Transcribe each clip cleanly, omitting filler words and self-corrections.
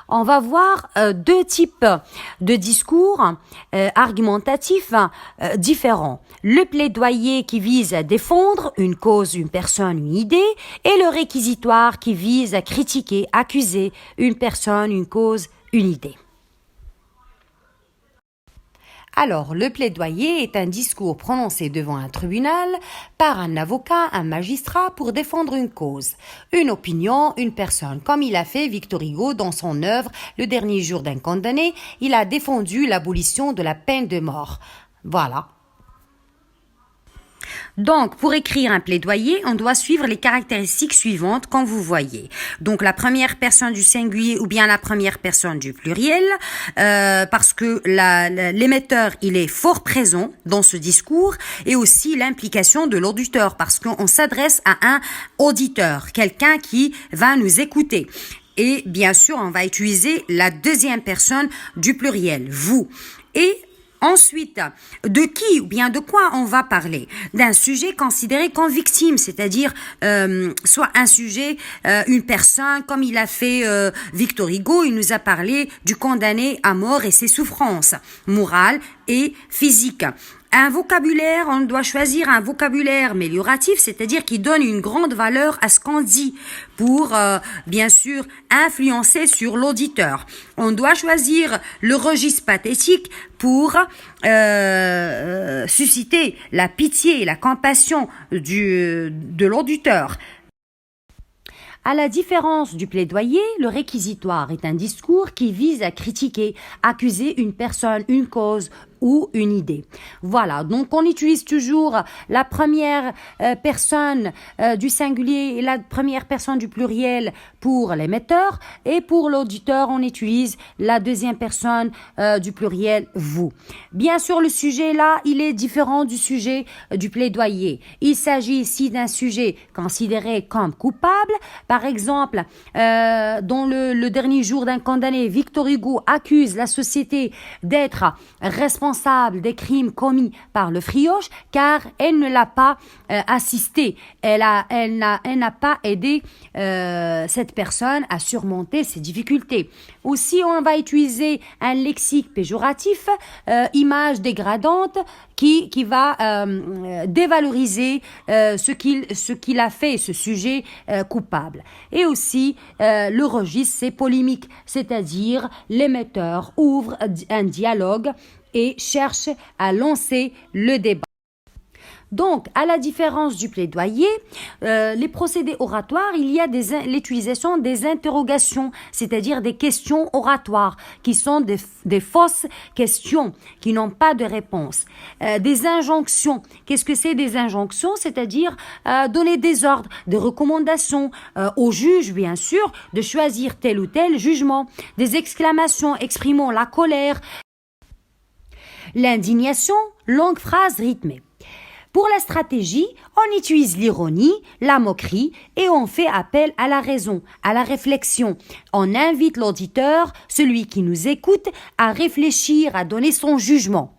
on va voir deux types de discours argumentatifs différents. Le plaidoyer qui vise à défendre une cause, une personne, une idée, et le réquisitoire qui vise à critiquer, accuser une personne, une cause, une idée. Alors, le plaidoyer est un discours prononcé devant un tribunal par un avocat, un magistrat pour défendre une cause, une opinion, une personne. Comme il a fait Victor Hugo dans son œuvre Le dernier jour d'un condamné, il a défendu l'abolition de la peine de mort. Voilà. Donc, pour écrire un plaidoyer, on doit suivre les caractéristiques suivantes comme vous voyez. Donc, la première personne du singulier ou bien la première personne du pluriel, parce que l'émetteur, il est fort présent dans ce discours, et aussi l'implication de l'auditeur, parce qu'on s'adresse à un auditeur, quelqu'un qui va nous écouter. Et bien sûr, on va utiliser la deuxième personne du pluriel, vous. Et ensuite, de qui ou bien de quoi on va parler? D'un sujet considéré comme victime, c'est-à-dire soit un sujet, une personne, comme il a fait Victor Hugo, il nous a parlé du condamné à mort et ses souffrances morales et physiques. Un vocabulaire, on doit choisir un vocabulaire amélioratif, c'est-à-dire qui donne une grande valeur à ce qu'on dit pour, bien sûr, influencer sur l'auditeur. On doit choisir le registre pathétique pour susciter la pitié et la compassion de l'auditeur. À la différence du plaidoyer, le réquisitoire est un discours qui vise à critiquer, accuser une personne, une cause ou une idée. Voilà, donc on utilise toujours la première personne du singulier et la première personne du pluriel pour l'émetteur, et pour l'auditeur, on utilise la deuxième personne du pluriel vous. Bien sûr, le sujet là, il est différent du sujet du plaidoyer. Il s'agit ici d'un sujet considéré comme coupable. Par exemple, dans le dernier jour d'un condamné, Victor Hugo accuse la société d'être responsable des crimes commis par le Frioche, car elle ne l'a pas assisté. Elle n'a pas aidé cette personne à surmonter ses difficultés. Aussi, on va utiliser un lexique péjoratif, image dégradante, qui va dévaloriser ce qu'il a fait, ce sujet coupable. Et aussi, le registre, c'est polémique, c'est-à-dire l'émetteur ouvre un dialogue et cherche à lancer le débat. Donc, à la différence du plaidoyer, les procédés oratoires, il y a l'utilisation des interrogations, c'est-à-dire des questions oratoires, qui sont des fausses questions, qui n'ont pas de réponse. Des injonctions. Qu'est-ce que c'est des injonctions? C'est-à-dire donner des ordres, des recommandations au juge, bien sûr, de choisir tel ou tel jugement. Des exclamations exprimant la colère, l'indignation, longue phrase rythmée. Pour la stratégie, on utilise l'ironie, la moquerie et on fait appel à la raison, à la réflexion. On invite l'auditeur, celui qui nous écoute, à réfléchir, à donner son jugement.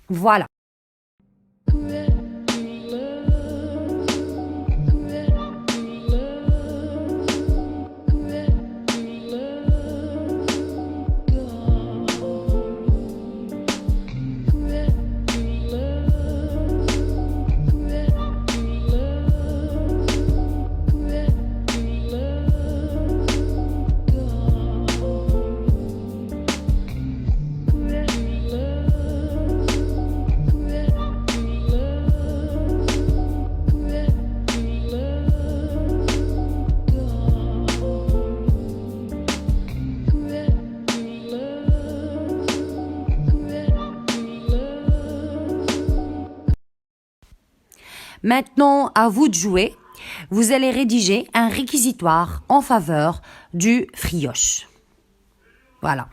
Voilà. Maintenant, à vous de jouer. Vous allez rédiger un réquisitoire en faveur du Frioche. Voilà.